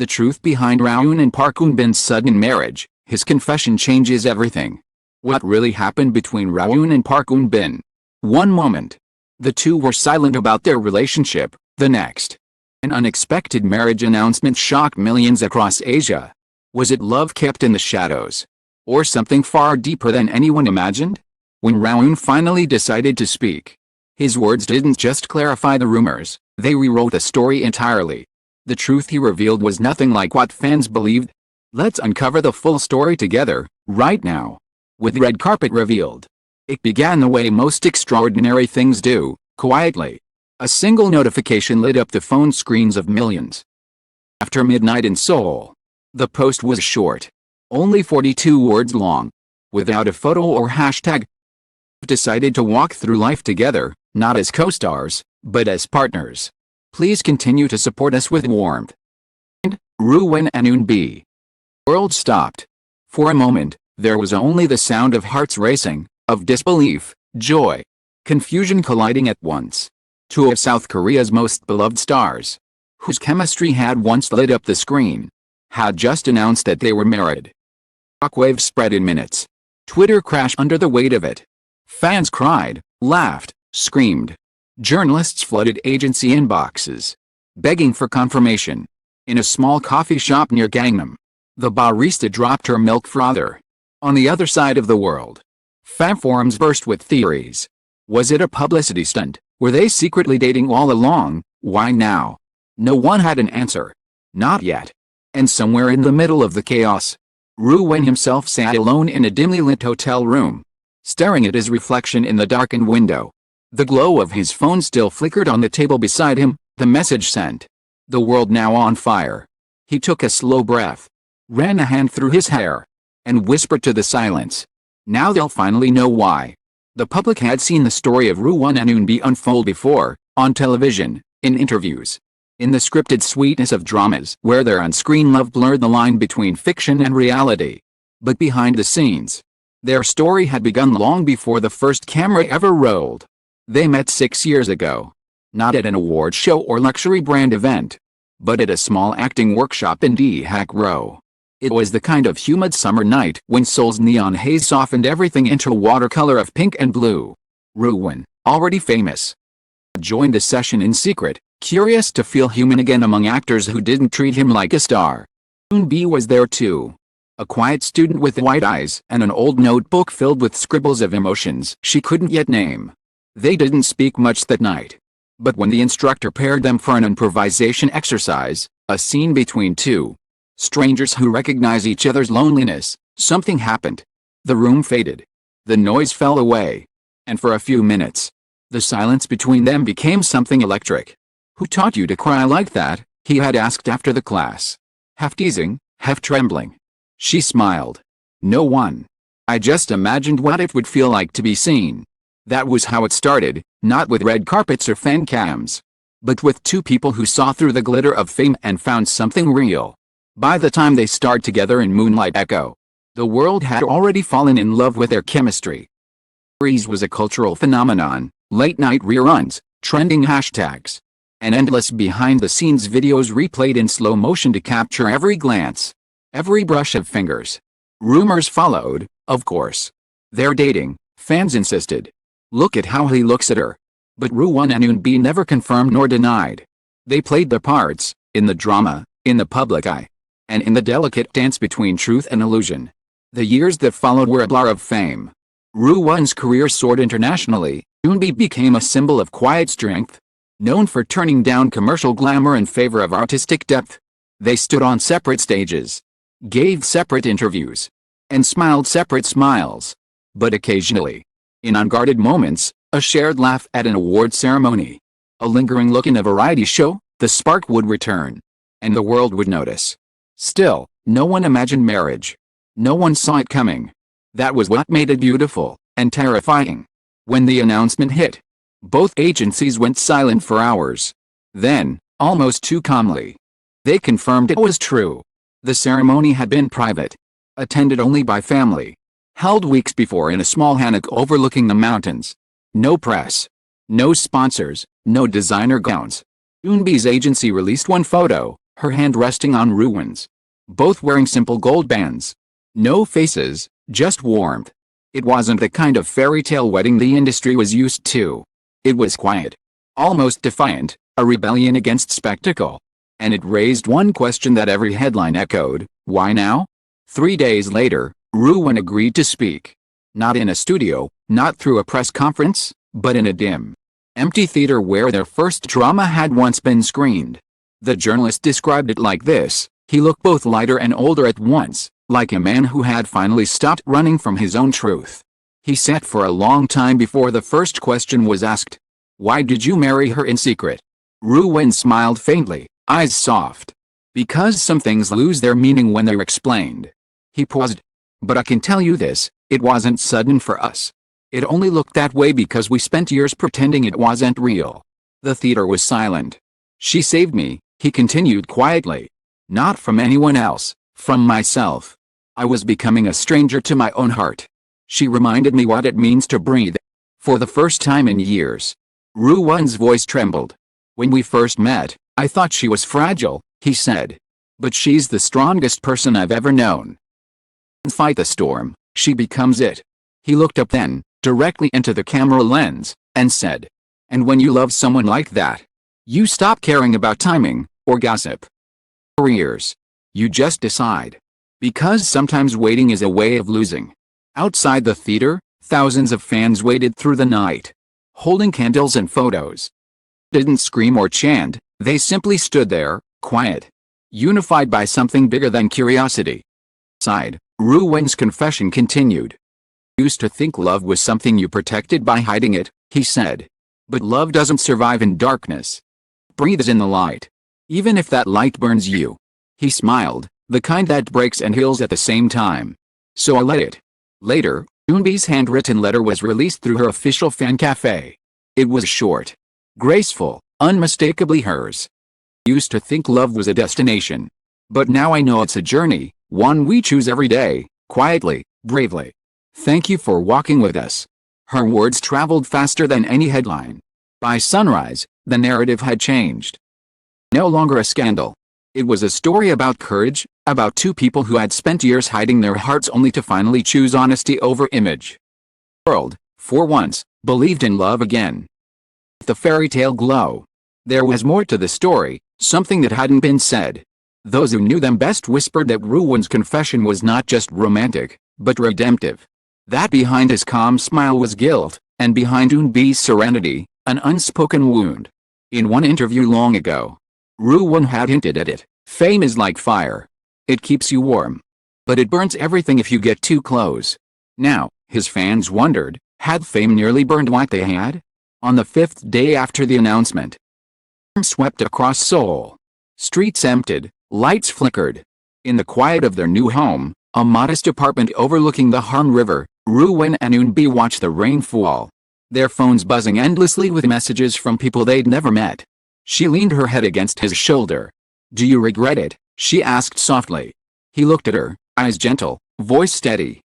The truth behind Rowoon and Park Eun-bin's sudden marriage, his confession changes everything. What really happened between Rowoon and Park Eun-bin? One moment, the two were silent about their relationship. The next, an unexpected marriage announcement shocked millions across Asia. Was it love kept in the shadows? Or something far deeper than anyone imagined? When Rowoon finally decided to speak, his words didn't just clarify the rumors, they rewrote the story entirely. The truth he revealed was nothing like what fans believed. Let's uncover the full story together, right now. With red carpet revealed, it began the way most extraordinary things do, quietly. A single notification lit up the phone screens of millions. After midnight in Seoul. The post was short, only 42 words long, without a photo or hashtag. Decided to walk through life together, not as co-stars, but as partners. Please continue to support us with warmth. And Rowoon and Eun-bi. World stopped. For a moment, there was only the sound of hearts racing, of disbelief, joy, confusion colliding at once. Two of South Korea's most beloved stars, whose chemistry had once lit up the screen, had just announced that they were married. Shockwave spread in minutes. Twitter crashed under the weight of it. Fans cried, laughed, screamed. Journalists flooded agency inboxes, begging for confirmation. In a small coffee shop near Gangnam, the barista dropped her milk frother. On the other side of the world, fan forums burst with theories. Was it a publicity stunt? Were they secretly dating all along? Why now? No one had an answer. Not yet. And somewhere in the middle of the chaos, Rowoon himself sat alone in a dimly lit hotel room, staring at his reflection in the darkened window. The glow of his phone still flickered on the table beside him, the message sent. The world now on fire. He took a slow breath, ran a hand through his hair, and whispered to the silence. Now they'll finally know why. The public had seen the story of Rowoon and Eun-bi unfold before, on television, in interviews, in the scripted sweetness of dramas where their on-screen love blurred the line between fiction and reality. But behind the scenes, their story had begun long before the first camera ever rolled. They met 6 years ago. Not at an award show or luxury brand event, but at a small acting workshop in Daehak Row. It was the kind of humid summer night when Seoul's neon haze softened everything into a watercolor of pink and blue. Rowoon, already famous, joined the session in secret, curious to feel human again among actors who didn't treat him like a star. Eun-bi was there too. A quiet student with white eyes and an old notebook filled with scribbles of emotions she couldn't yet name. They didn't speak much that night. But when the instructor paired them for an improvisation exercise, a scene between two strangers who recognize each other's loneliness, something happened. The room faded. The noise fell away. And for a few minutes, the silence between them became something electric. Who taught you to cry like that? He had asked after the class. Half teasing, half trembling. She smiled. No one. I just imagined what it would feel like to be seen. That was how it started, not with red carpets or fan cams, but with two people who saw through the glitter of fame and found something real. By the time they starred together in Moonlight Echo, the world had already fallen in love with their chemistry. The series was a cultural phenomenon, late-night reruns, trending hashtags, and endless behind-the-scenes videos replayed in slow motion to capture every glance, every brush of fingers. Rumors followed, of course. They're dating, fans insisted. Look at how he looks at her. But Rowoon and Eun-bi never confirmed nor denied. They played their parts, in the drama, in the public eye, and in the delicate dance between truth and illusion. The years that followed were a blur of fame. Rowoon's career soared internationally. Eun-bi became a symbol of quiet strength, known for turning down commercial glamour in favor of artistic depth. They stood on separate stages, gave separate interviews, and smiled separate smiles. But occasionally, in unguarded moments, a shared laugh at an award ceremony, a lingering look in a variety show, the spark would return, and the world would notice. Still, no one imagined marriage. No one saw it coming. That was what made it beautiful and terrifying. When the announcement hit, both agencies went silent for hours. Then, almost too calmly, they confirmed it was true. The ceremony had been private, attended only by family, held weeks before in a small hammock overlooking the mountains. No press, no sponsors, no designer gowns. Eun-bi's agency released one photo, her hand resting on Rowoon's. Both wearing simple gold bands. No faces, just warmth. It wasn't the kind of fairy tale wedding the industry was used to. It was quiet. Almost defiant, a rebellion against spectacle. And it raised one question that every headline echoed: why now? 3 days later, Rowoon agreed to speak. Not in a studio, not through a press conference, but in a dim, empty theater where their first drama had once been screened. The journalist described it like this: he looked both lighter and older at once, like a man who had finally stopped running from his own truth. He sat for a long time before the first question was asked. Why did you marry her in secret? Rowoon smiled faintly, eyes soft. Because some things lose their meaning when they're explained. He paused. But I can tell you this, it wasn't sudden for us. It only looked that way because we spent years pretending it wasn't real. The theater was silent. She saved me, he continued quietly. Not from anyone else, from myself. I was becoming a stranger to my own heart. She reminded me what it means to breathe. For the first time in years. Rowoon's voice trembled. When we first met, I thought she was fragile, he said. But she's the strongest person I've ever known. Fight the storm, she becomes it. He looked up then, directly into the camera lens, and said. And when you love someone like that, you stop caring about timing, or gossip. For years. You just decide. Because sometimes waiting is a way of losing. Outside the theater, thousands of fans waited through the night. Holding candles and photos. Didn't scream or chant, they simply stood there, quiet. Unified by something bigger than curiosity. Sighed, Rowoon's confession continued. Used to think love was something you protected by hiding it, he said. But love doesn't survive in darkness. Breathes in the light. Even if that light burns you. He smiled, the kind that breaks and heals at the same time. So I let it. Later, Eunbi's handwritten letter was released through her official fan cafe. It was short. Graceful, unmistakably hers. Used to think love was a destination. But now I know it's a journey, one we choose every day, quietly, bravely. Thank you for walking with us. Her words traveled faster than any headline. By sunrise, the narrative had changed. No longer a scandal. It was a story about courage, about two people who had spent years hiding their hearts only to finally choose honesty over image. The world, for once, believed in love again. The fairy tale glow. There was more to the story, something that hadn't been said. Those who knew them best whispered that Rowoon's confession was not just romantic, but redemptive. That behind his calm smile was guilt, and behind Eunbi's serenity, an unspoken wound. In one interview long ago, Rowoon had hinted at it. Fame is like fire. It keeps you warm. But it burns everything if you get too close. Now, his fans wondered, had fame nearly burned what they had? On the 5th day after the announcement, swept across Seoul. Streets emptied, lights flickered. In the quiet of their new home, a modest apartment overlooking the Han River, Rowoon and Eunbi watched the rain fall. Their phones buzzing endlessly with messages from people they'd never met. She leaned her head against his shoulder. Do you regret it? She asked softly. He looked at her, eyes gentle, voice steady.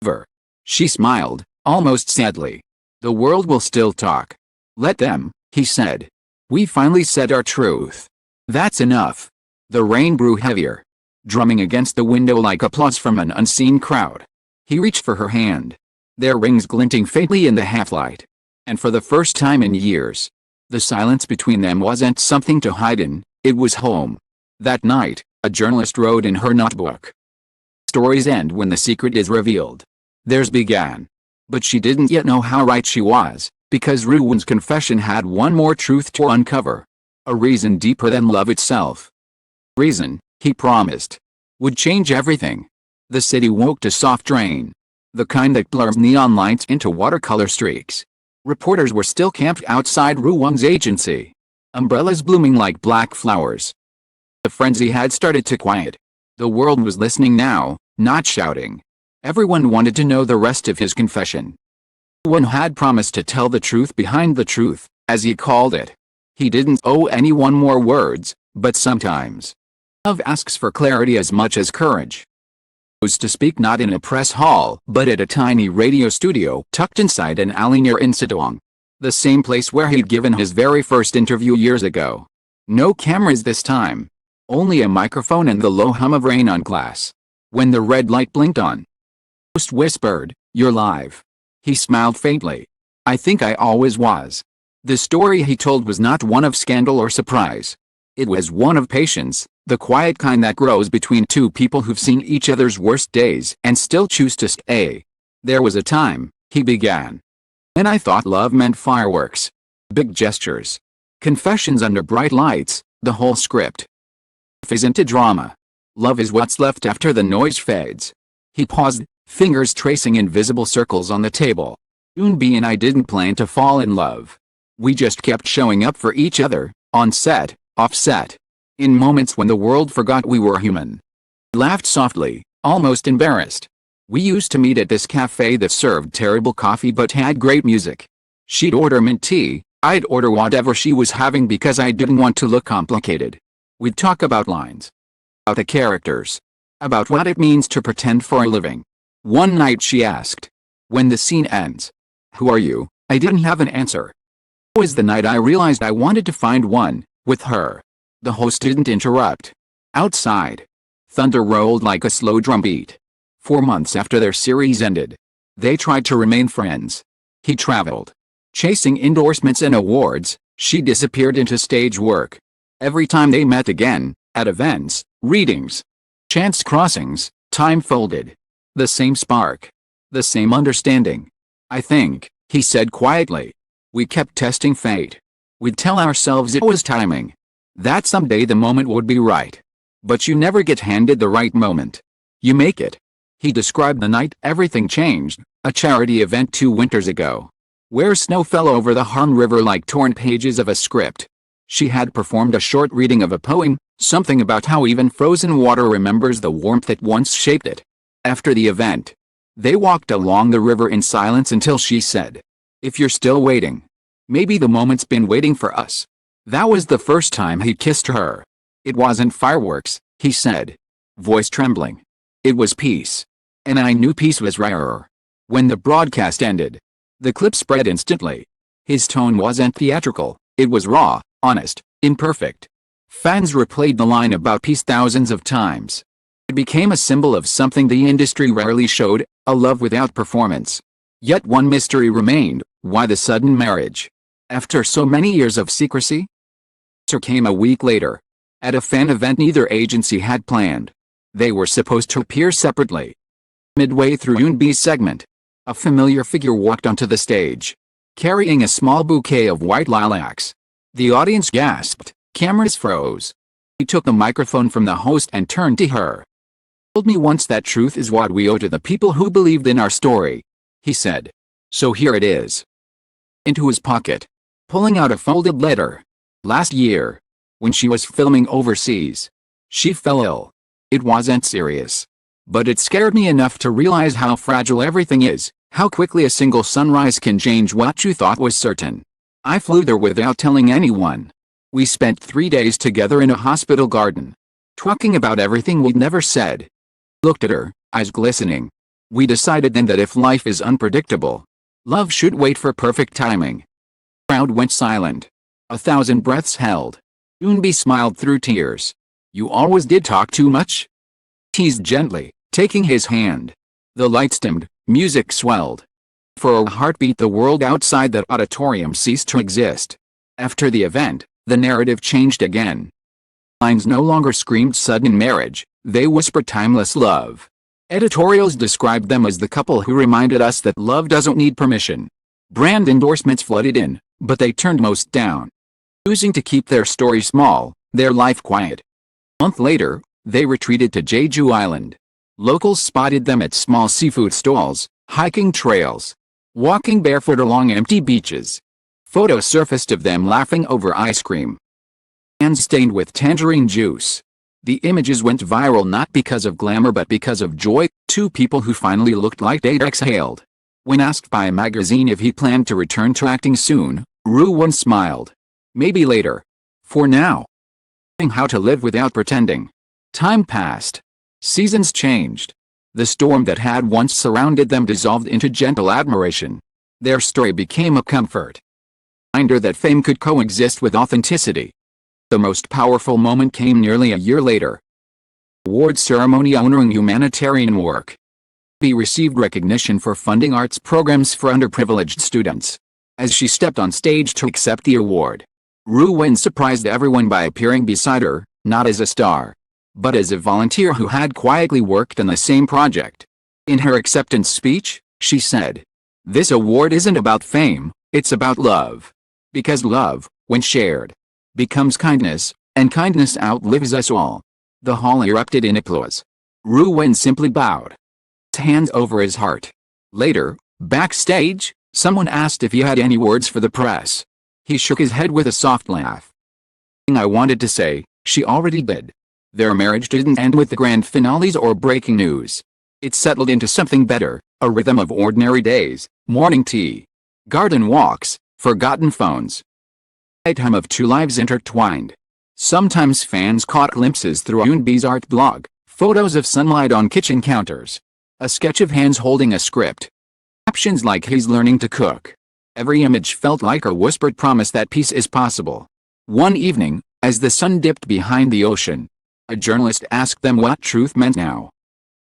Never. She smiled, almost sadly. The world will still talk. Let them, he said. We finally said our truth. That's enough. The rain grew heavier, drumming against the window like applause from an unseen crowd. He reached for her hand. Their rings glinting faintly in the half-light. And for the first time in years, the silence between them wasn't something to hide in, it was home. That night, a journalist wrote in her notebook. Stories end when the secret is revealed. Theirs began. But she didn't yet know how right she was, because Rowoon's confession had one more truth to uncover. A reason deeper than love itself. Reason, he promised, would change everything. The city woke to soft rain. The kind that blurs neon lights into watercolor streaks. Reporters were still camped outside Rowoon's agency. Umbrellas blooming like black flowers. The frenzy had started to quiet. The world was listening now, not shouting. Everyone wanted to know the rest of his confession. Rowoon had promised to tell the truth behind the truth, as he called it. He didn't owe anyone more words, but sometimes love asks for clarity as much as courage. He chose to speak not in a press hall, but at a tiny radio studio tucked inside an alley near Insadong. The same place where he'd given his very first interview years ago. No cameras this time. Only a microphone and the low hum of rain on glass. When the red light blinked on, host whispered, "You're live." He smiled faintly. I think I always was. The story he told was not one of scandal or surprise. It was one of patience, the quiet kind that grows between two people who've seen each other's worst days and still choose to stay. There was a time, he began, when I thought love meant fireworks, big gestures, confessions under bright lights, the whole script. Life isn't a drama. Love is what's left after the noise fades. He paused, fingers tracing invisible circles on the table. Eunbi and I didn't plan to fall in love. We just kept showing up for each other, on set, off set, in moments when the world forgot we were human. He laughed softly, almost embarrassed. We used to meet at this cafe that served terrible coffee but had great music. She'd order mint tea, I'd order whatever she was having because I didn't want to look complicated. We'd talk about lines, about the characters, about what it means to pretend for a living. One night she asked, when the scene ends, "Who are you?" I didn't have an answer. It was the night I realized I wanted to find one, with her. The host didn't interrupt. Outside, thunder rolled like a slow drumbeat. 4 months after their series ended, they tried to remain friends. He traveled, chasing endorsements and awards. She disappeared into stage work. Every time they met again, at events, readings, chance crossings, time folded. The same spark, the same understanding. I think, he said quietly, we kept testing fate. We'd tell ourselves it was timing, that someday the moment would be right. But you never get handed the right moment. You make it. He described the night everything changed, a charity event 2 winters ago, where snow fell over the Han River like torn pages of a script. She had performed a short reading of a poem, something about how even frozen water remembers the warmth that once shaped it. After the event, they walked along the river in silence until she said, "If you're still waiting, maybe the moment's been waiting for us." That was the first time he kissed her. It wasn't fireworks, he said, voice trembling. It was peace. And I knew peace was rarer. When the broadcast ended, the clip spread instantly. His tone wasn't theatrical, it was raw, honest, imperfect. Fans replayed the line about peace thousands of times. It became a symbol of something the industry rarely showed, a love without performance. Yet one mystery remained, why the sudden marriage? After so many years of secrecy? The answer came a week later, at a fan event neither agency had planned. They were supposed to appear separately. Midway through Eunbi's segment, a familiar figure walked onto the stage, carrying a small bouquet of white lilacs. The audience gasped, cameras froze. He took the microphone from the host and turned to her. "Told me once that truth is what we owe to the people who believed in our story," he said. "So here it is." Into his pocket, pulling out a folded letter. Last year, when she was filming overseas, she fell ill. It wasn't serious, but it scared me enough to realize how fragile everything is, how quickly a single sunrise can change what you thought was certain. I flew there without telling anyone. We spent 3 days together in a hospital garden, talking about everything we'd never said. Looked at her, eyes glistening. We decided then that if life is unpredictable, love should wait for perfect timing. The crowd went silent. 1,000 breaths held. Eunbi smiled through tears. "You always did talk too much?" Teased gently, taking his hand. The lights dimmed, music swelled. For a heartbeat the world outside that auditorium ceased to exist. After the event, the narrative changed again. Lines no longer screamed sudden marriage, they whispered timeless love. Editorials described them as the couple who reminded us that love doesn't need permission. Brand endorsements flooded in, but they turned most down, choosing to keep their story small, their life quiet. A month later, they retreated to Jeju Island. Locals spotted them at small seafood stalls, hiking trails, walking barefoot along empty beaches. Photos surfaced of them laughing over ice cream, hands stained with tangerine juice. The images went viral not because of glamour but because of joy, 2 people who finally looked like they'd exhaled. When asked by a magazine if he planned to return to acting soon, Rowoon smiled. "Maybe later. For now." How to live without pretending. Time passed. Seasons changed. The storm that had once surrounded them dissolved into gentle admiration. Their story became a comfort. Reminder that fame could coexist with authenticity. The most powerful moment came nearly a year later. Award ceremony honoring humanitarian work. She received recognition for funding arts programs for underprivileged students. As she stepped on stage to accept the award, Rowoon surprised everyone by appearing beside her, not as a star, but as a volunteer who had quietly worked on the same project. In her acceptance speech, she said, "This award isn't about fame, it's about love. Because love, when shared, becomes kindness, and kindness outlives us all." The hall erupted in applause. Rowoon simply bowed, his hands over his heart. Later, backstage, someone asked if he had any words for the press. He shook his head with a soft laugh. "I wanted to say, she already did." Their marriage didn't end with the grand finales or breaking news. It settled into something better, a rhythm of ordinary days, morning tea, garden walks, forgotten phones. A time of two lives intertwined. Sometimes fans caught glimpses through Rowoon's art blog, photos of sunlight on kitchen counters, a sketch of hands holding a script, captions like "he's learning to cook." Every image felt like a whispered promise that peace is possible. One evening, as the sun dipped behind the ocean, a journalist asked them what truth meant now.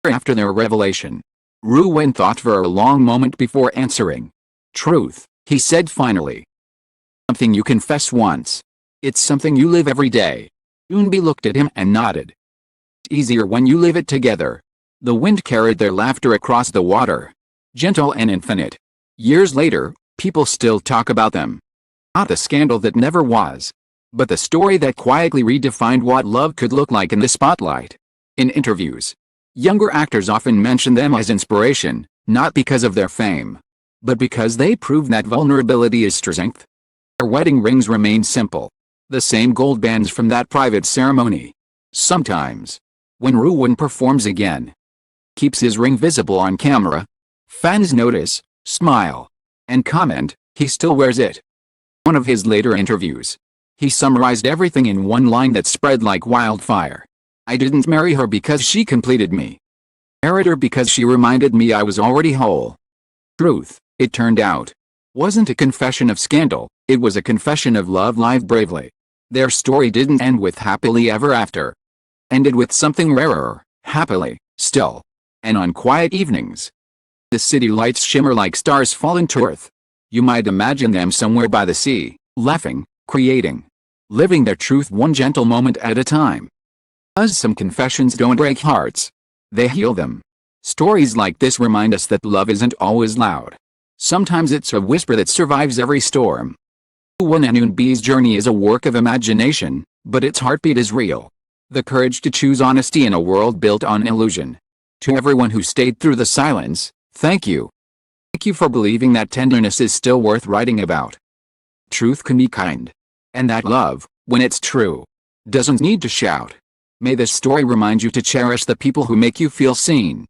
After their revelation, Rowoon thought for a long moment before answering. "Truth," he said finally. "Something you confess once. It's something you live every day." Rowoon looked at him and nodded. "It's easier when you live it together." The wind carried their laughter across the water, gentle and infinite. Years later, people still talk about them. Not the scandal that never was, but the story that quietly redefined what love could look like in the spotlight. In interviews, younger actors often mention them as inspiration, not because of their fame, but because they proved that vulnerability is strength. Their wedding rings remain simple, the same gold bands from that private ceremony. Sometimes, when Rowoon performs again, keeps his ring visible on camera, fans notice, smile, and comment, "He still wears it." One of his later interviews, he summarized everything in one line that spread like wildfire. "I didn't marry her because she completed me. I married her because she reminded me I was already whole." Truth, it turned out, wasn't a confession of scandal, it was a confession of love lived bravely. Their story didn't end with happily ever after. Ended with something rarer, happily, still. And on quiet evenings, the city lights shimmer like stars fallen to earth. You might imagine them somewhere by the sea, laughing, creating, living their truth one gentle moment at a time. As some confessions don't break hearts, they heal them. Stories like this remind us that love isn't always loud. Sometimes it's a whisper that survives every storm. Rowoon's journey is a work of imagination, but its heartbeat is real. The courage to choose honesty in a world built on illusion. To everyone who stayed through the silence, thank you. Thank you for believing that tenderness is still worth writing about. Truth can be kind. And that love, when it's true, doesn't need to shout. May this story remind you to cherish the people who make you feel seen.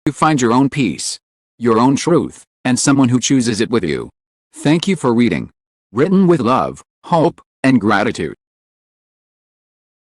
You find your own peace, your own truth, and someone who chooses it with you. Thank you for reading. Written with love, hope, and gratitude.